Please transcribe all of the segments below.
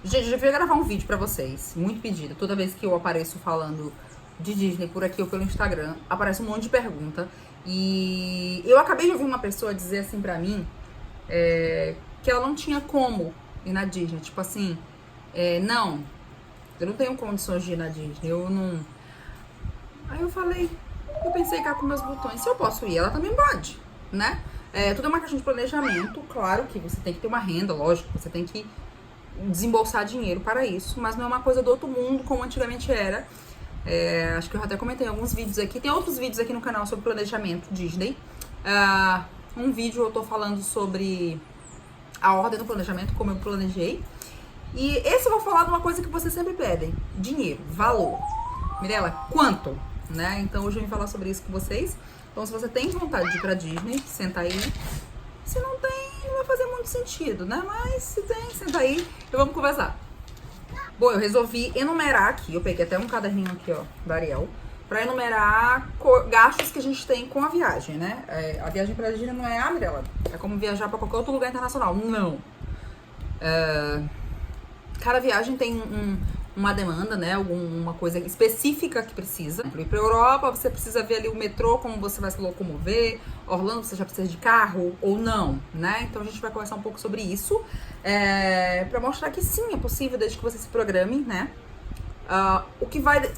Gente, eu já ia gravar um vídeo pra vocês, muito pedido. Toda vez que eu apareço falando de Disney por aqui ou pelo Instagram, aparece um monte de pergunta. E eu acabei de ouvir uma pessoa dizer assim pra mim, que ela não tinha como ir na Disney. Tipo assim, não, eu não tenho condições de ir na Disney, eu não... Aí eu pensei cá com meus botões, se eu posso ir, ela também pode, né? Tudo é uma questão de planejamento, claro que você tem que ter uma renda, lógico, você tem que desembolsar dinheiro para isso, mas não é uma coisa do outro mundo como antigamente era. Acho que eu até comentei em alguns vídeos aqui, tem outros vídeos aqui no canal sobre planejamento Disney. Um vídeo eu tô falando sobre a ordem do planejamento, como eu planejei. E esse eu vou falar de uma coisa que vocês sempre pedem: dinheiro, valor. Mirella, quanto? Né? Então hoje eu vim falar sobre isso com vocês. Então se você tem vontade de ir pra Disney, senta aí. Se não tem, não vai fazer muito sentido, né? Mas se tem, senta aí e vamos conversar. Bom, eu resolvi enumerar aqui, eu peguei até um caderninho aqui, ó, da Ariel, pra enumerar gastos que a gente tem com a viagem, né? A viagem pra Disney não é, Mirella, é como viajar pra qualquer outro lugar internacional. Não. Cada viagem tem uma demanda, né? Alguma coisa específica que precisa. Ir pra Europa, você precisa ver ali o metrô, como você vai se locomover. Orlando, você já precisa de carro ou não, né? Então a gente vai conversar um pouco sobre isso. Pra mostrar que sim, é possível desde que você se programe, né? O que vai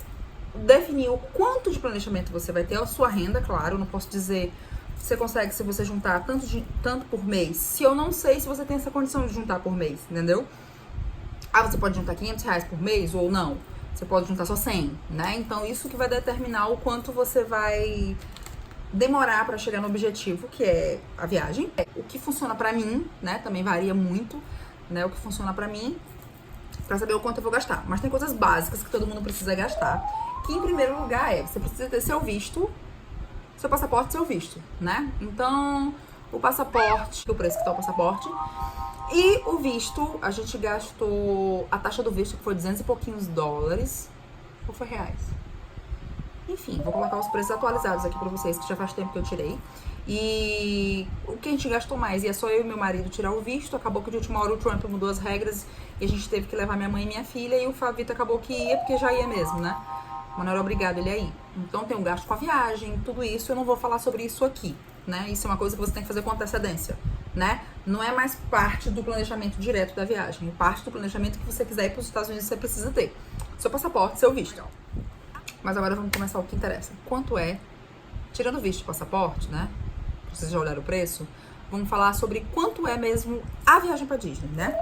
definir o quanto de planejamento você vai ter é a sua renda, claro. Eu não posso dizer você consegue se você juntar tanto por mês. Se eu não sei se você tem essa condição de juntar por mês, entendeu? Você pode juntar R$500 por mês ou não. Você pode juntar só 100, né? Então, isso que vai determinar o quanto você vai demorar para chegar no objetivo, que é a viagem. O que funciona pra mim, né? Também varia muito, né? O que funciona pra mim, pra saber o quanto eu vou gastar. Mas tem coisas básicas que todo mundo precisa gastar. Que, em primeiro lugar, você precisa ter seu visto, seu passaporte e seu visto, né? Então, o passaporte, o preço que tá o passaporte... E o visto, a gente gastou a taxa do visto, que foi 200 e pouquinhos dólares, ou foi reais? Enfim, vou colocar os preços atualizados aqui pra vocês, que já faz tempo que eu tirei. E o que a gente gastou mais, e é só eu e meu marido tirar o visto, acabou que de última hora o Trump mudou as regras e a gente teve que levar minha mãe e minha filha, e o Favito acabou que ia, porque já ia mesmo, né? Mas não era obrigado ele a ir. Então tem um gasto com a viagem, tudo isso, eu não vou falar sobre isso aqui, né? Isso é uma coisa que você tem que fazer com antecedência, né? Não é mais parte do planejamento direto da viagem, é parte do planejamento que você quiser ir para os Estados Unidos, você precisa ter seu passaporte, seu visto. Mas agora vamos começar o que interessa. Quanto é, tirando o visto e passaporte, né? Vocês já olharam o preço? Vamos falar sobre quanto é mesmo a viagem para Disney, né?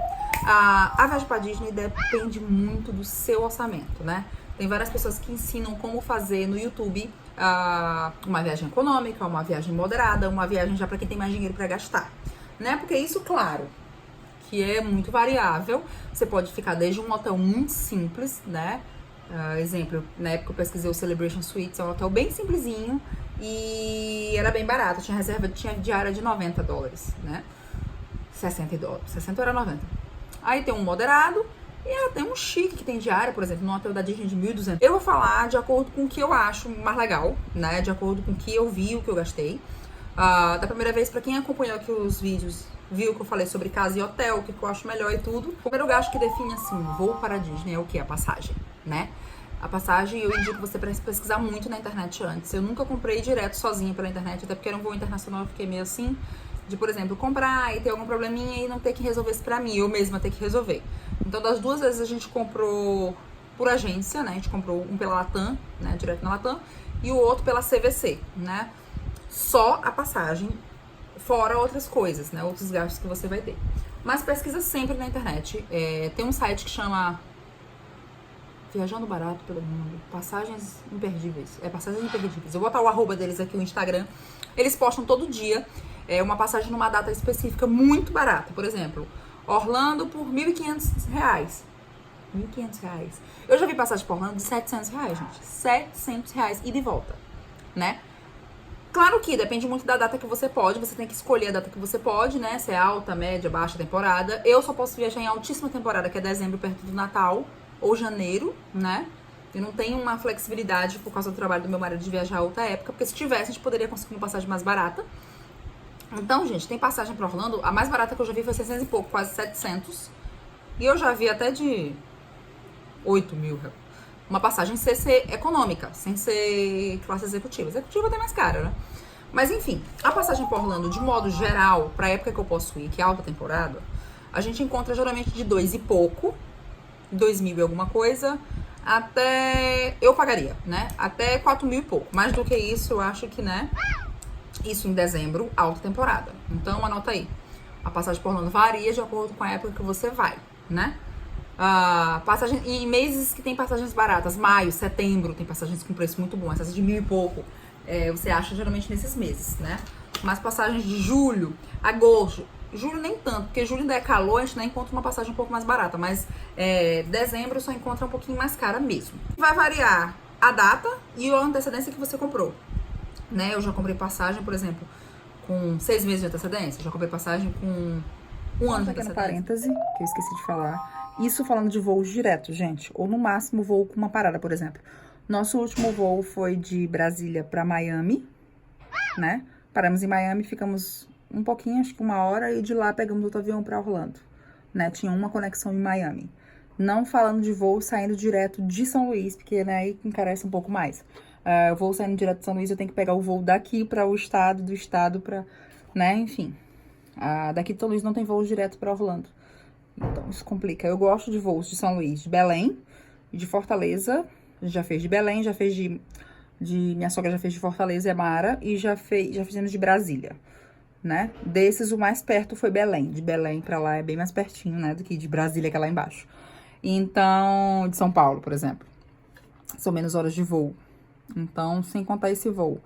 A viagem para Disney depende muito do seu orçamento, né? Tem várias pessoas que ensinam como fazer no YouTube uma viagem econômica, uma viagem moderada, uma viagem já para quem tem mais dinheiro para gastar, né? Porque isso, claro, que é muito variável. Você pode ficar desde um hotel muito simples, né? Exemplo, na época eu pesquisei o Celebration Suites, é um hotel bem simplesinho e era bem barato. Tinha diária de 90 dólares, né? 60 dólares, 60 era 90. Aí tem um moderado e tem um chique que tem diária, por exemplo, no hotel da Disney de 1.200. Eu vou falar de acordo com o que eu acho mais legal, né? De acordo com o que eu vi, o que eu gastei. Da primeira vez, pra quem acompanhou aqui os vídeos, viu que eu falei sobre casa e hotel, o que eu acho melhor e tudo. O primeiro gasto que define, assim, voo para a Disney é o que? A passagem, né? A passagem, eu indico você pra pesquisar muito na internet antes. Eu nunca comprei direto sozinha pela internet, até porque era um voo internacional, eu fiquei meio assim, de, por exemplo, comprar e ter algum probleminha e não ter que resolver isso pra mim, eu mesma ter que resolver. Então, das duas vezes a gente comprou por agência, né? A gente comprou um pela Latam, né? Direto na Latam, e o outro pela CVC, né? Só a passagem, fora outras coisas, né? Outros gastos que você vai ter. Mas pesquisa sempre na internet. Tem um site que chama Viajando Barato pelo Mundo, Passagens Imperdíveis. Passagens Imperdíveis. Eu vou botar o arroba deles aqui no Instagram. Eles postam todo dia uma passagem numa data específica muito barata. Por exemplo, Orlando por R$1.500. R$1.500. Eu já vi passagem por Orlando de R$700, gente. R$700 ida e volta, né? Claro que depende muito da data que você pode, você tem que escolher a data que você pode, né? Se é alta, média, baixa temporada. Eu só posso viajar em altíssima temporada, que é dezembro, perto do Natal, ou janeiro, né? Eu não tenho uma flexibilidade por causa do trabalho do meu marido de viajar a outra época, porque se tivesse, a gente poderia conseguir uma passagem mais barata. Então, gente, tem passagem para Orlando, a mais barata que eu já vi foi 600 e pouco, quase 700. E eu já vi até de 8 mil. Uma passagem sem ser econômica, sem ser classe executiva. Executiva até mais cara, né? Mas enfim, a passagem por Orlando, de modo geral, pra época que eu posso ir, que é alta temporada, a gente encontra geralmente de 2 e pouco, 2 mil e alguma coisa, até, eu pagaria, né? Até 4 mil e pouco. Mais do que isso, eu acho que, né? Isso em dezembro, alta temporada. Então, anota aí. A passagem por Orlando varia de acordo com a época que você vai, né? Passagem, em meses que tem passagens baratas, maio, setembro, tem passagens com preço muito bom, essas de 1.000 e pouco, você acha geralmente nesses meses, né? Mas passagens de julho, agosto, julho nem tanto, porque julho ainda é calor, a gente ainda encontra uma passagem um pouco mais barata, mas dezembro só encontra um pouquinho mais cara mesmo. Vai variar a data e a antecedência que você comprou, né? Eu já comprei passagem, por exemplo, com 6 meses de antecedência, já comprei passagem com um ano de antecedência. Parêntese, que eu esqueci de falar. Isso falando de voos diretos, gente. Ou no máximo voo com uma parada, por exemplo. Nosso último voo foi de Brasília para Miami, né? Paramos em Miami, ficamos um pouquinho, acho que 1 hora, e de lá pegamos outro avião para Orlando, né? Tinha uma conexão em Miami. Não falando de voo saindo direto de São Luís, porque né, aí encarece um pouco mais. O voo saindo direto de São Luís, eu tenho que pegar o voo daqui para o estado, do estado para, né? Enfim. Daqui de São Luís não tem voo direto para Orlando. Então, isso complica. Eu gosto de voos de São Luís, de Belém e de Fortaleza. Já fez de Belém, já fez de minha sogra já fez de Fortaleza e Amara. E já fizemos de Brasília, né? Desses, o mais perto foi Belém. De Belém pra lá é bem mais pertinho, né? Do que de Brasília, que é lá embaixo. Então, de São Paulo, por exemplo. São menos horas de voo. Então, sem contar esse voo,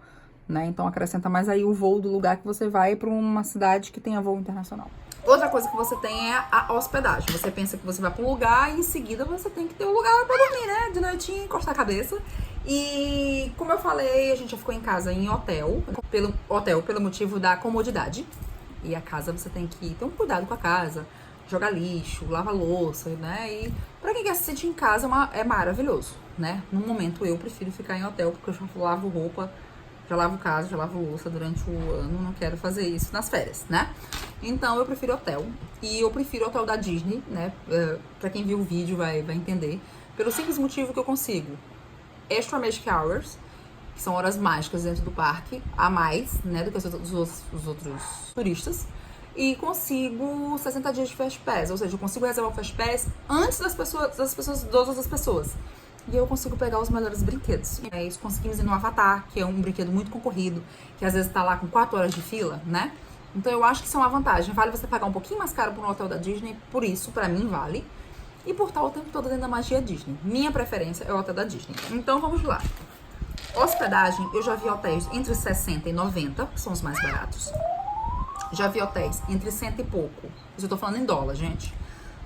né? Então, acrescenta mais aí o voo do lugar que você vai pra uma cidade que tenha voo internacional. Outra coisa que você tem é a hospedagem. Você pensa que você vai para um lugar e em seguida você tem que ter um lugar para dormir, né? De noitinho, encostar a cabeça. E como eu falei, a gente já ficou em casa em hotel. Pelo motivo da comodidade. E a casa você tem que ter um cuidado com a casa. Jogar lixo, lavar louça, né? E pra quem quer se sentir em casa é maravilhoso, né? No momento eu prefiro ficar em hotel porque eu já lavo roupa, já lavo casa, já lavo louça durante o ano, não quero fazer isso nas férias, né? Então eu prefiro hotel. E eu prefiro hotel da Disney, né? Pra quem viu o vídeo vai entender. Pelo simples motivo que eu consigo Extra Magic Hours, que são horas mágicas dentro do parque, a mais, né? Do que os outros turistas. E consigo 60 dias de Fast Pass. Ou seja, eu consigo reservar o Fast Pass antes das outras pessoas. E eu consigo pegar os melhores brinquedos. Isso conseguimos ir no Avatar, que é um brinquedo muito concorrido, que às vezes tá lá com 4 horas de fila, né? Então eu acho que isso é uma vantagem. Vale você pagar um pouquinho mais caro por um hotel da Disney, por isso, pra mim, vale. E por estar o tempo todo dentro da magia Disney. Minha preferência é o hotel da Disney. Então vamos lá. Hospedagem, eu já vi hotéis entre 60 e 90, que são os mais baratos. Já vi hotéis entre 100 e pouco. Isso eu tô falando em dólar, gente.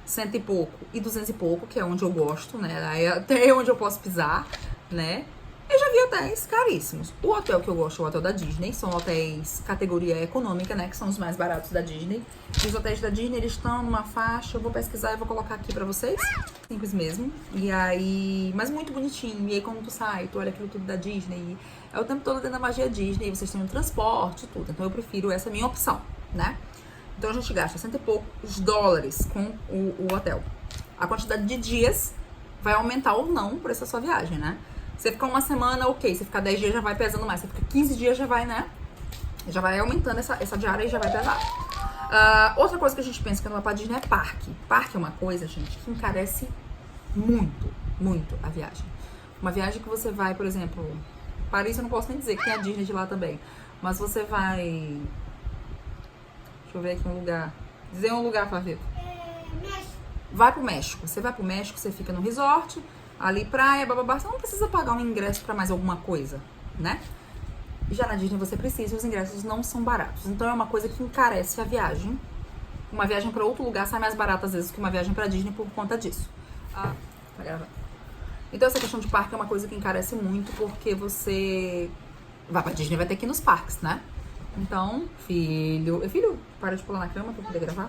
100 e pouco e 200 e pouco, que é onde eu gosto, né? Aí até onde eu posso pisar, né? Eu já vi hotéis caríssimos. O hotel que eu gosto é o hotel da Disney. São hotéis categoria econômica, né? Que são os mais baratos da Disney. E os hotéis da Disney, eles estão numa faixa... Eu vou pesquisar e vou colocar aqui pra vocês. Simples mesmo. E aí... Mas muito bonitinho. E aí, quando tu sai, tu olha aquilo tudo da Disney. É o tempo todo dentro da magia Disney. E vocês têm um transporte e tudo. Então, eu prefiro essa minha opção, né? Então, a gente gasta 100 e poucos dólares com o hotel. A quantidade de dias vai aumentar ou não por essa sua viagem, né? Você ficar uma semana, ok. Você ficar 10 dias, já vai pesando mais. Você fica 15 dias, já vai, né? Já vai aumentando essa diária e já vai pesar. Outra coisa que a gente pensa que não vai pra Disney é parque. Parque é uma coisa, gente, que encarece muito, muito a viagem. Uma viagem que você vai, por exemplo... Paris eu não posso nem dizer, que tem a Disney de lá também. Mas você vai... Deixa eu ver aqui um lugar. Dizer um lugar pra ver. Vai pro México. Você vai pro México, você fica no resort... Ali, praia, bababá, você não precisa pagar um ingresso pra mais alguma coisa, né? Já na Disney você precisa e os ingressos não são baratos. Então é uma coisa que encarece a viagem. Uma viagem pra outro lugar sai mais barata às vezes que uma viagem pra Disney por conta disso. Tá gravando. Então essa questão de parque é uma coisa que encarece muito porque você vai pra Disney, vai ter que ir nos parques, né? Então, filho, para de pular na cama pra poder gravar.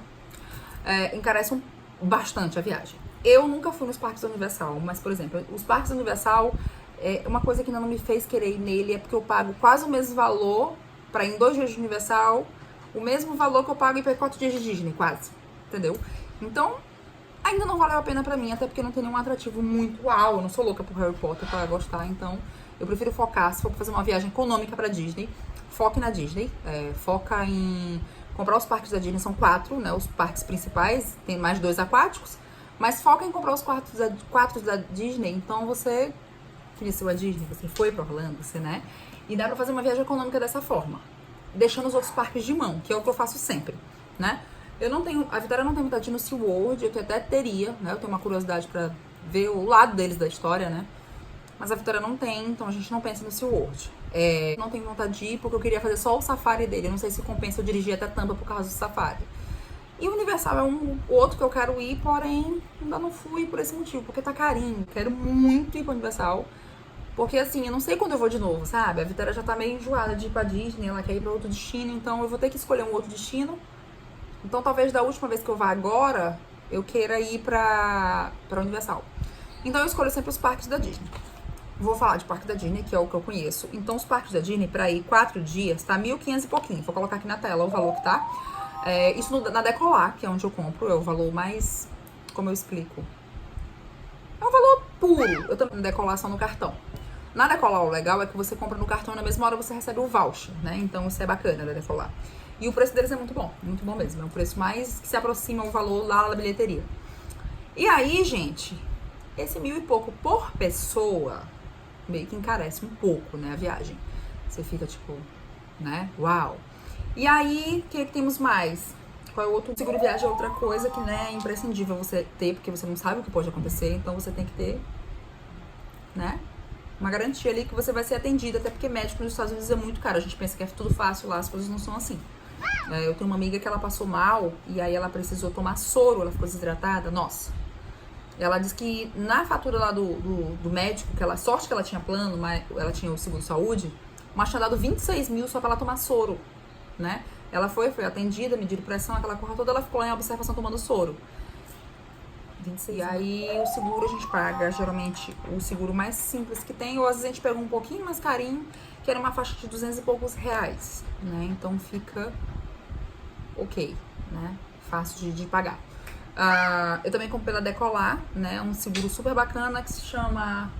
Encarece bastante a viagem. Eu nunca fui nos parques da Universal, mas, por exemplo, os parques da Universal, uma coisa que ainda não me fez querer ir nele é porque eu pago quase o mesmo valor pra ir em 2 dias de Universal, o mesmo valor que eu pago em 4 dias de Disney, quase, entendeu? Então, Ainda não valeu a pena pra mim, até porque não tem nenhum atrativo muito uau. Eu não sou louca por Harry Potter pra gostar, então eu prefiro focar, se for fazer uma viagem econômica pra Disney, foque na Disney, foca em comprar os parques da Disney, são 4, né, os parques principais, tem mais 2 aquáticos, mas foca em comprar os 4 da Disney, então você conheceu a Disney, você foi pra Orlando, você, né, e dá pra fazer uma viagem econômica dessa forma, deixando os outros parques de mão, que é o que eu faço sempre, né. A Vitória não tem vontade de ir no SeaWorld, eu até teria, né, eu tenho uma curiosidade pra ver o lado deles da história, né, mas a Vitória não tem, então a gente não pensa no SeaWorld. Não tenho vontade de ir porque eu queria fazer só o safari dele. Eu não sei se compensa eu dirigir até Tampa por causa do safari. E o Universal é um outro que eu quero ir, porém ainda não fui por esse motivo, porque tá carinho. Quero muito ir pro Universal, porque assim, eu não sei quando eu vou de novo, sabe? A Vitória já tá meio enjoada de ir pra Disney, ela quer ir pra outro destino, então eu vou ter que escolher um outro destino. Então talvez da última vez que eu vá agora, eu queira ir pra Universal. Então eu escolho sempre os parques da Disney. Vou falar de parque da Disney, que é o que eu conheço. Então, os parques da Disney, pra ir 4 dias, tá 1.500 e pouquinho. Vou colocar aqui na tela o valor que tá. Isso na Decolar, que é onde eu compro, é o valor mais... Como eu explico? É um valor puro. Eu também Decolar só no cartão. Na Decolar, o legal é que você compra no cartão e na mesma hora você recebe o voucher, né? Então, isso é bacana da Decolar. E o preço deles é muito bom mesmo. É um preço mais que se aproxima ao valor lá da bilheteria. E aí, gente, esse 1.000 e pouco por pessoa... meio que encarece um pouco, né, a viagem. Você fica tipo, né, uau. E aí, o que temos mais? Qual é o outro? Seguro viagem é outra coisa que, né, é imprescindível você ter, porque você não sabe o que pode acontecer, então você tem que ter, né, uma garantia ali que você vai ser atendida, até porque médico nos Estados Unidos é muito caro. A gente pensa que é tudo fácil lá, as coisas não são assim. Eu tenho uma amiga que ela passou mal e aí ela precisou tomar soro, ela ficou desidratada, nossa. Ela disse que na fatura lá do médico, sorte que ela tinha plano, mas ela tinha o seguro de saúde, mas tinha dado 26 mil só pra ela tomar soro, né? Ela foi atendida, mediram pressão, aquela coisa toda, ela ficou lá em observação tomando soro. 26. E aí o seguro a gente paga, geralmente, o seguro mais simples que tem, ou às vezes a gente pega um pouquinho mais carinho, que era uma faixa de 200 e poucos reais, né? Então fica ok, né? Fácil de pagar. Eu também comprei pela Decolar, né? Um seguro super bacana que se chama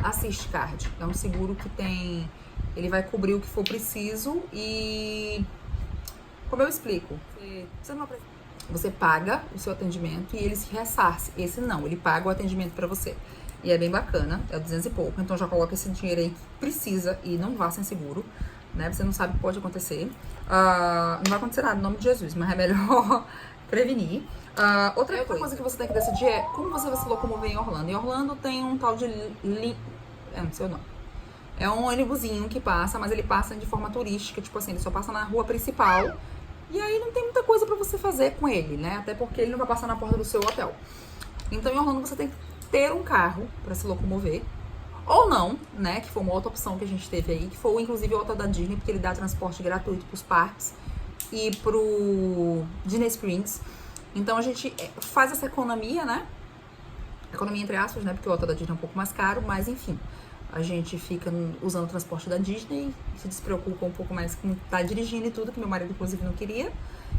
Assist Card. É um seguro que tem... Ele vai cobrir o que for preciso e... Como eu explico? Você paga o seu atendimento e ele se ressarce. Esse não, ele paga o atendimento pra você. E é bem bacana, é 200 e pouco. Então já coloca esse dinheiro aí que precisa e não vá sem seguro, né? Você não sabe o que pode acontecer. Não vai acontecer nada, em nome de Jesus, mas é melhor... prevenir. Outra coisa que você tem que decidir é como você vai se locomover em Orlando. Em Orlando tem um tal de... não sei o nome. É um ônibusinho que passa, mas ele passa de forma turística. Tipo assim, ele só passa na rua principal. E aí não tem muita coisa pra você fazer com ele, né? Até porque ele não vai passar na porta do seu hotel. Então em Orlando você tem que ter um carro pra se locomover. Ou não, né? Que foi uma outra opção que a gente teve aí. Que foi inclusive o hotel da Disney, porque ele dá transporte gratuito pros parques e pro Disney Springs. Então a gente faz essa economia, né? Economia entre aspas, né? Porque o hotel da Disney é um pouco mais caro, mas enfim. A gente fica usando o transporte da Disney, se despreocupa um pouco mais com tá dirigindo e tudo, que meu marido inclusive não queria.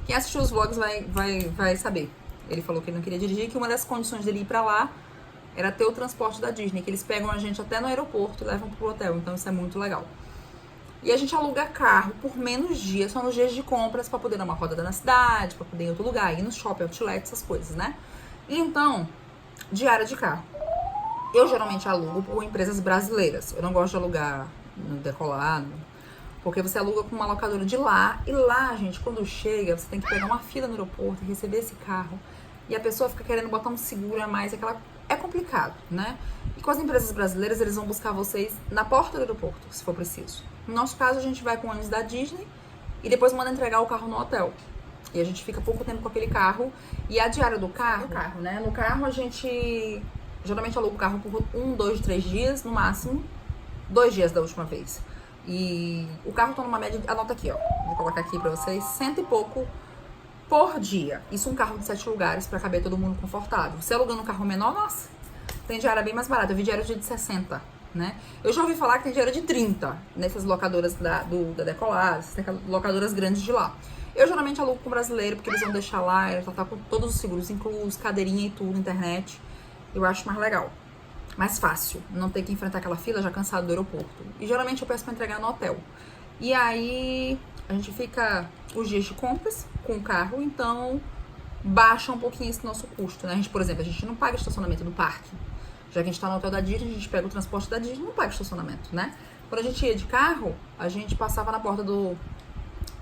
Quem assistiu os vlogs vai saber. Ele falou que ele não queria dirigir, que uma das condições dele ir pra lá era ter o transporte da Disney, que eles pegam a gente até no aeroporto e levam pro hotel. Então isso é muito legal. E a gente aluga carro por menos dias, só nos dias de compras, pra poder dar uma rodada na cidade, pra poder ir em outro lugar, ir no shopping, outlet, essas coisas, né? Então, diária de carro. Eu geralmente alugo por empresas brasileiras. Eu não gosto de alugar no Decolar, porque você aluga com uma locadora de lá. E lá, gente, quando chega, você tem que pegar uma fila no aeroporto e receber esse carro. E a pessoa fica querendo botar um seguro a mais, é complicado, né? E com as empresas brasileiras, eles vão buscar vocês na porta do aeroporto, se for preciso. No nosso caso, a gente vai com o ônibus da Disney e depois manda entregar o carro no hotel. E a gente fica pouco tempo com aquele carro. E a diária do carro, né? No carro, a gente geralmente aluga o carro por 1, 2, 3 dias, no máximo. 2 dias da última vez. E o carro tá numa média, anota aqui, ó. Vou colocar aqui pra vocês, 100 e pouco por dia. Isso um carro de 7 lugares pra caber todo mundo confortável. Você alugando um carro menor, nossa, tem diária bem mais barata. Eu vi diária de 60, né? Eu já ouvi falar que tem diária de 30 nessas locadoras da Decolar, essas locadoras grandes de lá. Eu geralmente alugo com brasileiro, porque eles vão deixar lá, ela tá com todos os seguros inclusos, cadeirinha e tudo, internet. Eu acho mais legal. Mais fácil, não ter que enfrentar aquela fila já cansado do aeroporto. E geralmente eu peço pra entregar no hotel. E aí a gente fica os dias de compras com o carro, então baixa um pouquinho esse nosso custo, né? A gente, por exemplo, a gente não paga estacionamento no parque. Já que a gente tá no hotel da Disney, a gente pega o transporte da Disney, não paga estacionamento, né? Quando a gente ia de carro, a gente passava na porta do...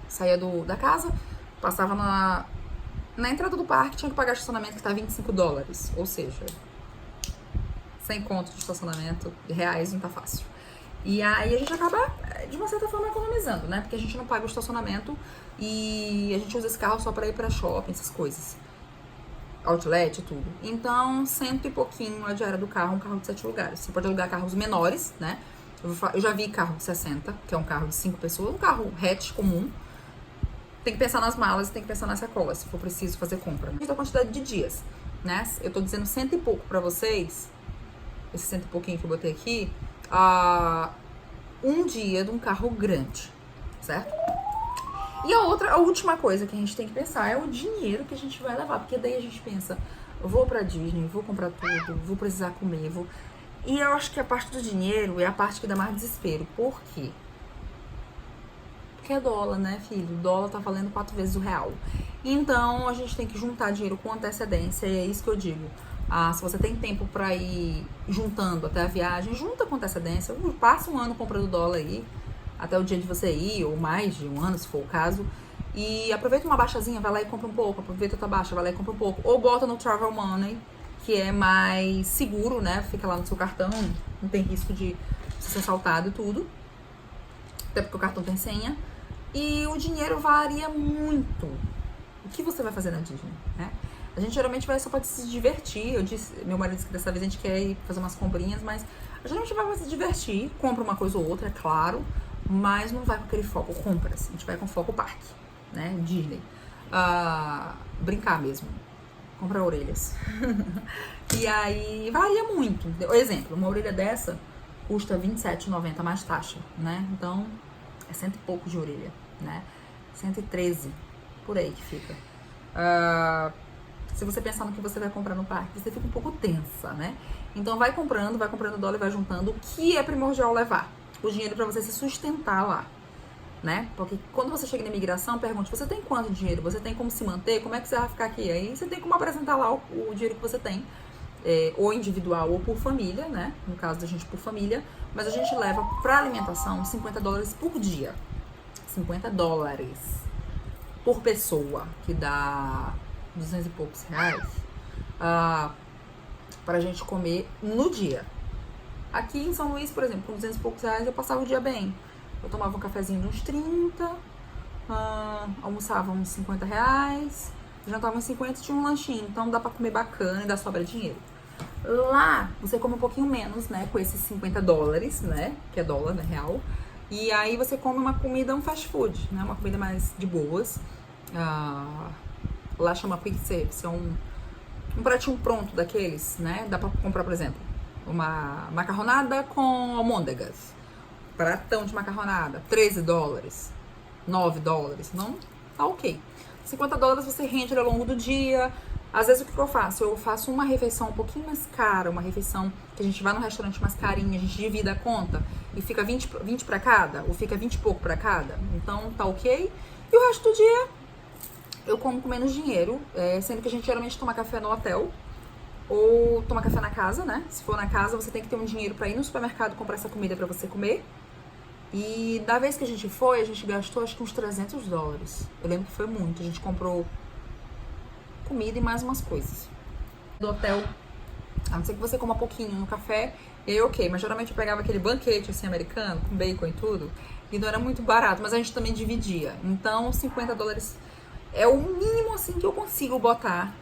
Saía da casa, passava na entrada do parque, tinha que pagar estacionamento que tá $25. Ou seja, 100 conto de estacionamento, reais não tá fácil. E aí a gente acaba, de uma certa forma, economizando, né? Porque a gente não paga o estacionamento e a gente usa esse carro só pra ir pra shopping, essas coisas. Outlet e tudo. Então, 100 e pouquinho a diária do carro, um carro de 7 lugares. Você pode alugar carros menores, né? Eu já vi carro de 60, que é um carro de 5 pessoas, um carro hatch comum. Tem que pensar nas malas e tem que pensar nas sacolas, se for preciso fazer compra. A quantidade de dias, né? Eu tô dizendo 100 e pouco pra vocês, esse 100 e pouquinho que eu botei aqui, um dia de um carro grande, certo? E a última coisa que a gente tem que pensar é o dinheiro que a gente vai levar, porque daí a gente pensa, eu vou pra Disney, vou comprar tudo, vou precisar comer, E eu acho que a parte do dinheiro é a parte que dá mais desespero. Por quê? Porque é dólar, né, filho? O dólar tá valendo 4 vezes o real. Então, a gente tem que juntar dinheiro com antecedência, e é isso que eu digo. Se você tem tempo pra ir juntando até a viagem, junta com antecedência. Passa um ano comprando dólar aí, até o dia de você ir, ou mais de um ano, se for o caso. E aproveita uma baixazinha, vai lá e compra um pouco. Aproveita outra baixa, vai lá e compra um pouco. Ou bota no Travel Money, que é mais seguro, né? Fica lá no seu cartão, não tem risco de ser assaltado e tudo. Até porque o cartão tem senha. E o dinheiro varia muito. O que você vai fazer na Disney, né? A gente geralmente vai só pra se divertir. Meu marido disse que dessa vez a gente quer ir fazer umas comprinhas, mas a gente vai pra se divertir. Compra uma coisa ou outra, é claro. Mas não vai com aquele foco compras. A gente vai com foco parque, né? Disney. Brincar mesmo. Comprar orelhas. E aí varia muito. Exemplo, uma orelha dessa custa R$27,90 mais taxa, né? Então é 100 e pouco de orelha, né? 113 por aí que fica. Se você pensar no que você vai comprar no parque, você fica um pouco tensa, né? Então vai comprando dólar e vai juntando. O que é primordial levar? O dinheiro para você se sustentar lá, né? Porque quando você chega na imigração, pergunte, você tem quanto dinheiro? Você tem como se manter? Como é que você vai ficar aqui? Aí você tem como apresentar lá o dinheiro que você tem, ou individual ou por família, né? No caso da gente por família, mas a gente leva para alimentação $50 por dia. $50 por pessoa, que dá 200 e poucos reais, pra gente comer no dia. Aqui em São Luís, por exemplo, com 200 e poucos reais eu passava o dia bem. Eu tomava um cafezinho de uns 30, almoçava uns 50 reais, jantava uns 50 e tinha um lanchinho. Então dá pra comer bacana e dá sobra dinheiro. Lá, você come um pouquinho menos, né, com esses $50, né, que é dólar, né, real. E aí você come uma comida, um fast food, né, uma comida mais de boas. Lá chama quick service, é um pratinho pronto daqueles, né, dá pra comprar, por exemplo, uma macarronada com almôndegas. Pratão de macarronada, $13, $9, não tá ok. $50 você rende ao longo do dia. Às vezes o que eu faço? Eu faço uma refeição um pouquinho mais cara, uma refeição que a gente vai num restaurante mais carinho, a gente divide a conta e fica 20 pra cada, ou fica 20 e pouco pra cada, então tá ok. E o resto do dia eu como com menos dinheiro, sendo que a gente geralmente toma café no hotel ou toma café na casa, né? Se for na casa, você tem que ter um dinheiro pra ir no supermercado comprar essa comida pra você comer. E da vez que a gente foi, a gente gastou acho que uns $300. Eu lembro que foi muito. A gente comprou comida e mais umas coisas. Do hotel, a não ser que você coma pouquinho no café, e aí ok. Mas geralmente eu pegava aquele banquete assim americano, com bacon e tudo, e não era muito barato, mas a gente também dividia. Então $50 é o mínimo assim que eu consigo botar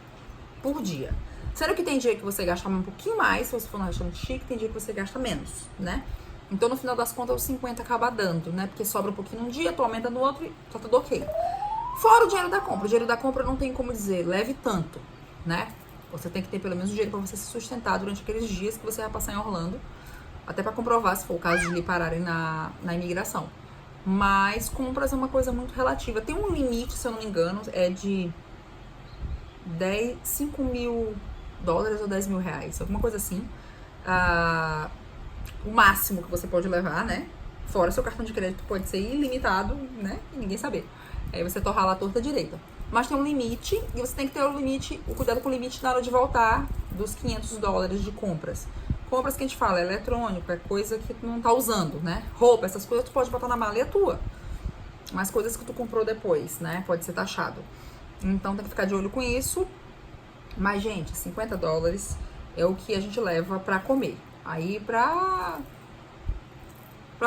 por dia. Sendo que tem dia que você gasta um pouquinho mais, se você for no restaurante chique, tem dia que você gasta menos, né? Então, no final das contas, os 50 acaba dando, né? Porque sobra um pouquinho num dia, tu aumenta no outro e tá tudo ok. Fora o dinheiro da compra. O dinheiro da compra não tem como dizer, leve tanto, né? Você tem que ter pelo menos o dinheiro pra você se sustentar durante aqueles dias que você vai passar em Orlando. Até pra comprovar, se for o caso de lhe pararem na imigração. Mas compras é uma coisa muito relativa. Tem um limite, se eu não me engano, é de 5 mil dólares ou 10 mil reais, alguma coisa assim. O máximo que você pode levar, né? Fora seu cartão de crédito pode ser ilimitado, né? E ninguém saber. Aí você torrar lá a torta direita. Mas tem um limite, e você tem que ter o limite, o cuidado com o limite na hora de voltar dos 500 dólares de compras. Compras que a gente fala, eletrônico, é coisa que tu não tá usando, né? Roupa, essas coisas tu pode botar na mala e é tua. Mas coisas que tu comprou depois, né? Pode ser taxado. Então tem que ficar de olho com isso. Mas, gente, 50 dólares é o que a gente leva pra comer. Aí pra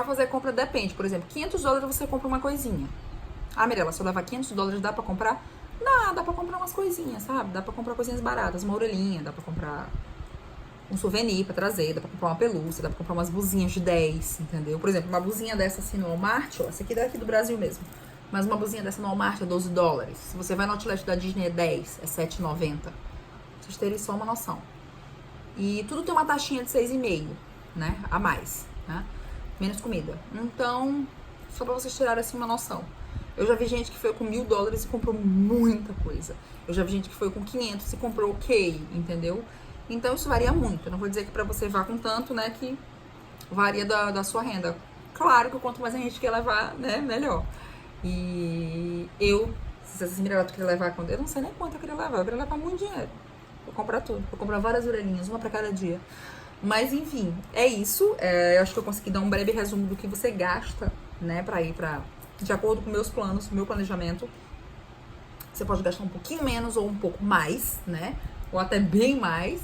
fazer a compra depende. Por exemplo, 500 dólares você compra uma coisinha. Ah, Mirella, se eu levar 500 dólares dá pra comprar? Dá pra comprar umas coisinhas, sabe? Dá pra comprar coisinhas baratas, uma orelhinha, dá pra comprar um souvenir pra trazer, dá pra comprar uma pelúcia, dá pra comprar umas blusinhas de 10, entendeu? Por exemplo, uma blusinha dessa assim no Walmart, ó, essa aqui é daqui do Brasil mesmo. Mas uma blusinha dessa no Walmart é 12 dólares. Se você vai no outlet da Disney é 10, é 7,90. Pra vocês terem só uma noção. E tudo tem uma taxinha de 6,5, né? A mais, né? Menos comida. Então, só pra vocês tirarem assim uma noção. Eu já vi gente que foi com 1.000 dólares e comprou muita coisa. Eu já vi gente que foi com 500 e comprou ok, entendeu? Então isso varia muito. Eu não vou dizer que pra você vá com tanto, né, que varia da sua renda. Claro que quanto mais a gente quer levar, né, melhor. E se essa Mirella queria levar, eu não sei nem quanto eu queria levar muito dinheiro. Vou comprar tudo, vou comprar várias orelhinhas, uma pra cada dia. Mas enfim, é isso. Eu acho que eu consegui dar um breve resumo do que você gasta, né, pra ir de acordo com meus planos, meu planejamento. Você pode gastar um pouquinho menos ou um pouco mais, né? Ou até bem mais.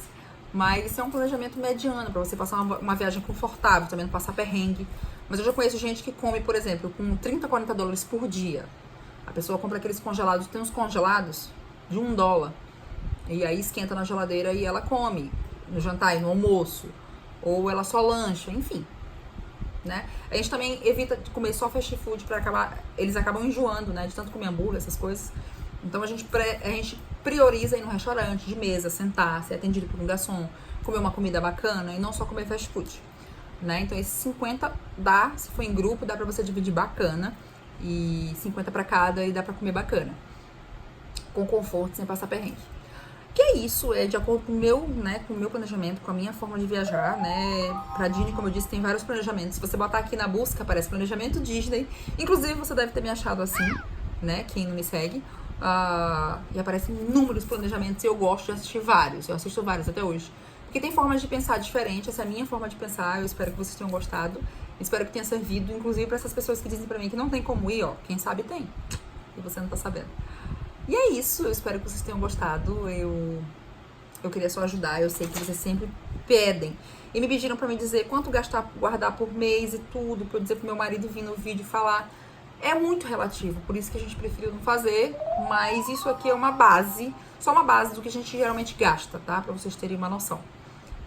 Mas isso é um planejamento mediano pra você passar uma viagem confortável, também não passar perrengue. Mas eu já conheço gente que come, por exemplo, com 30, 40 dólares por dia. A pessoa compra aqueles congelados, tem uns congelados de $1. E aí esquenta na geladeira e ela come no jantar e no almoço. Ou ela só lancha, enfim. Né? A gente também evita de comer só fast food pra acabar. Eles acabam enjoando, né? De tanto comer hambúrguer, essas coisas. Então a gente prioriza ir no restaurante, de mesa, sentar, ser atendido por um garçom, comer uma comida bacana e não só comer fast food. Né? Então esses 50 dá, se for em grupo, dá pra você dividir bacana. E 50 pra cada e dá pra comer bacana. Com conforto, sem passar perrengue. Que é isso, é de acordo com o meu, né, com o meu planejamento, com a minha forma de viajar, né? Pra Disney, como eu disse, tem vários planejamentos. Se você botar aqui na busca, aparece planejamento Disney. Inclusive, você deve ter me achado assim, né? Quem não me segue. E aparecem inúmeros planejamentos e eu gosto de assistir vários. Eu assisto vários até hoje. Porque tem formas de pensar diferentes. Essa é a minha forma de pensar. Eu espero que vocês tenham gostado. Espero que tenha servido, inclusive, pra essas pessoas que dizem pra mim que não tem como ir, ó. Quem sabe tem. E você não tá sabendo. E é isso, eu espero que vocês tenham gostado. Eu queria só ajudar, eu sei que vocês sempre pedem. E me pediram pra me dizer quanto guardar por mês e tudo, pra eu dizer pro meu marido vir no vídeo e falar. É muito relativo, por isso que a gente preferiu não fazer, mas isso aqui é uma base, só uma base do que a gente geralmente gasta, tá? Pra vocês terem uma noção.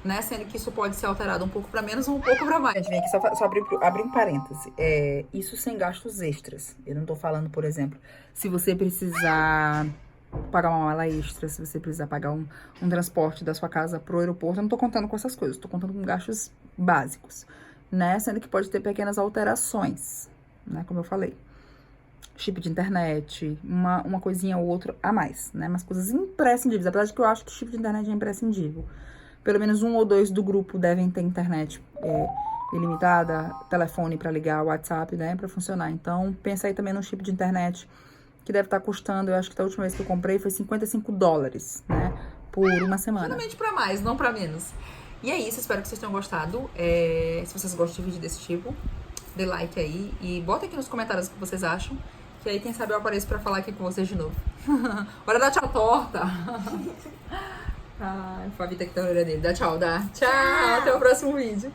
Né? Sendo que isso pode ser alterado um pouco pra menos ou um pouco pra mais. Gente, vem aqui só abrir um parêntese. Isso sem gastos extras. Eu não tô falando, por exemplo, se você precisar pagar uma mala extra, se você precisar pagar um transporte da sua casa pro aeroporto, eu não tô contando com essas coisas. Tô contando com gastos básicos, né? Sendo que pode ter pequenas alterações, né? Como eu falei. Chip de internet, uma coisinha ou outra a mais, né? Umas coisas imprescindíveis. Apesar de que eu acho que o chip de internet é imprescindível. Pelo menos 1 ou 2 do grupo devem ter internet ilimitada, telefone pra ligar, WhatsApp, né, pra funcionar. Então, pensa aí também no chip de internet, que deve estar custando, eu acho que da última vez que eu comprei foi 55 dólares, né, por uma semana. Geralmente pra mais, não pra menos. E é isso, espero que vocês tenham gostado. Se vocês gostam de vídeo desse tipo, dê like aí e bota aqui nos comentários o que vocês acham, que aí quem sabe eu apareço pra falar aqui com vocês de novo. Bora dar tchau torta! Ai, foi a Vita que tá na orelha dele. Dá tchau, dá. Tchau, até o próximo vídeo.